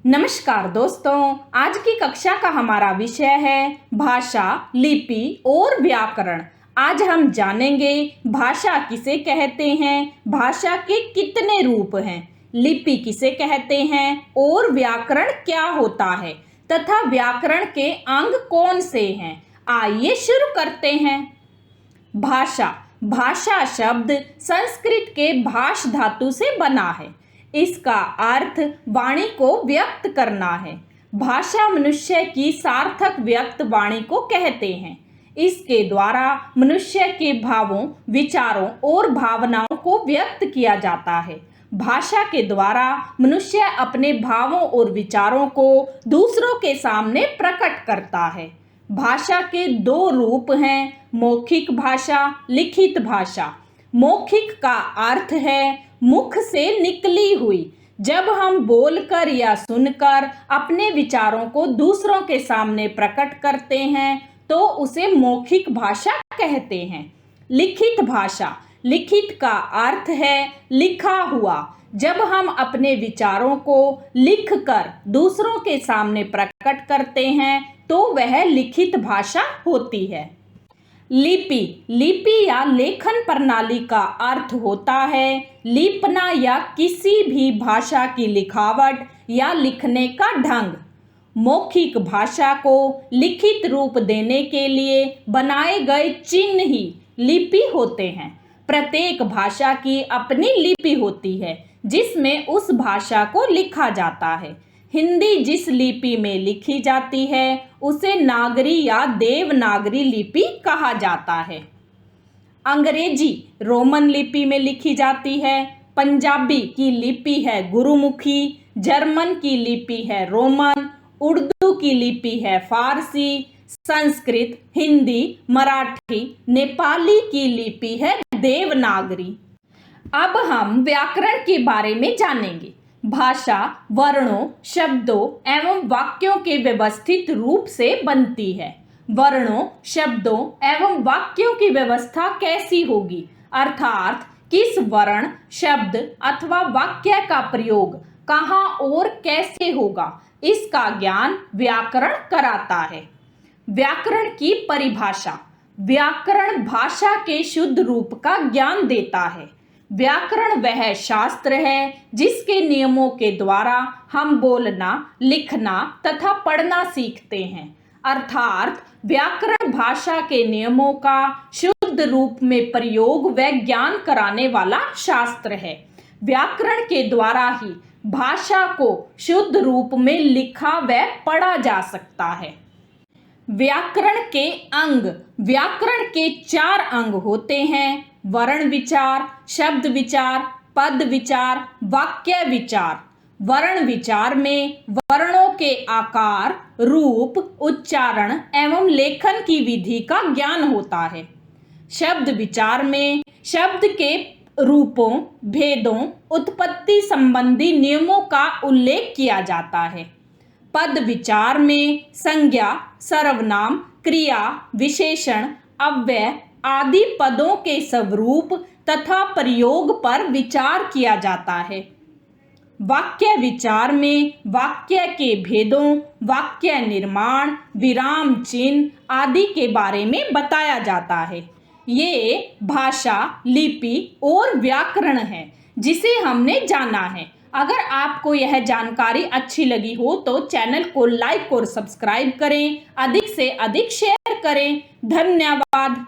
नमस्कार दोस्तों, आज की कक्षा का हमारा विषय है भाषा, लिपि और व्याकरण। आज हम जानेंगे भाषा किसे कहते हैं, भाषा के कितने रूप हैं, लिपि किसे कहते हैं और व्याकरण क्या होता है तथा व्याकरण के अंग कौन से हैं। आइए शुरू करते हैं। भाषा भाषा शब्द संस्कृत के भाष धातु से बना है। इसका अर्थ वाणी को व्यक्त करना है। भाषा मनुष्य की सार्थक व्यक्त वाणी को कहते हैं। इसके द्वारा मनुष्य के भावों, विचारों और भावनाओं को व्यक्त किया जाता है। भाषा के द्वारा मनुष्य अपने भावों और विचारों को दूसरों के सामने प्रकट करता है। भाषा के दो रूप हैं, मौखिक भाषा, लिखित भाषा। मौखिक का अर्थ है मुख से निकली हुई। जब हम बोलकर या सुनकर अपने विचारों को दूसरों के सामने प्रकट करते हैं तो उसे मौखिक भाषा कहते हैं। लिखित भाषा, लिखित का अर्थ है लिखा हुआ। जब हम अपने विचारों को लिखकर दूसरों के सामने प्रकट करते हैं तो वह लिखित भाषा होती है। लिपि लिपि या लेखन प्रणाली का अर्थ होता है लिपना या किसी भी भाषा की लिखावट या लिखने का ढंग। मौखिक भाषा को लिखित रूप देने के लिए बनाए गए चिन्ह ही लिपि होते हैं। प्रत्येक भाषा की अपनी लिपि होती है जिसमें उस भाषा को लिखा जाता है। हिंदी जिस लिपि में लिखी जाती है उसे नागरी या देवनागरी लिपि कहा जाता है। अंग्रेजी रोमन लिपि में लिखी जाती है। पंजाबी की लिपि है गुरुमुखी। जर्मन की लिपि है रोमन। उर्दू की लिपि है फारसी। संस्कृत, हिंदी, मराठी, नेपाली की लिपि है देवनागरी। अब हम व्याकरण के बारे में जानेंगे। भाषा वर्णों, शब्दों एवं वाक्यों के व्यवस्थित रूप से बनती है। वर्णों, शब्दों एवं वाक्यों की व्यवस्था कैसी होगी, अर्थात किस वर्ण, शब्द अथवा वाक्य का प्रयोग कहाँ और कैसे होगा, इसका ज्ञान व्याकरण कराता है। व्याकरण की परिभाषा। व्याकरण भाषा के शुद्ध रूप का ज्ञान देता है। व्याकरण वह शास्त्र है जिसके नियमों के द्वारा हम बोलना, लिखना तथा पढ़ना सीखते हैं। अर्थात व्याकरण भाषा के नियमों का शुद्ध रूप में प्रयोग व ज्ञान कराने वाला शास्त्र है। व्याकरण के द्वारा ही भाषा को शुद्ध रूप में लिखा व पढ़ा जा सकता है। व्याकरण के अंग। व्याकरण के 4 अंग होते हैं, वर्ण विचार, शब्द विचार, पद विचार, वाक्य विचार। वर्ण विचार में वर्णों के आकार, रूप, उच्चारण एवं लेखन की विधि का ज्ञान होता है। शब्द विचार में शब्द के रूपों, भेदों, उत्पत्ति संबंधी नियमों का उल्लेख किया जाता है। पद विचार में संज्ञा, सर्वनाम, क्रिया, विशेषण, अव्यय आदि पदों के स्वरूप तथा प्रयोग पर विचार किया जाता है। वाक्य विचार में वाक्य के भेदों, वाक्य निर्माण, विराम चिन्ह आदि के बारे में बताया जाता है। ये भाषा, लिपि और व्याकरण है जिसे हमने जाना है। अगर आपको यह जानकारी अच्छी लगी हो तो चैनल को लाइक और सब्सक्राइब करें, अधिक से अधिक शेयर करें। धन्यवाद।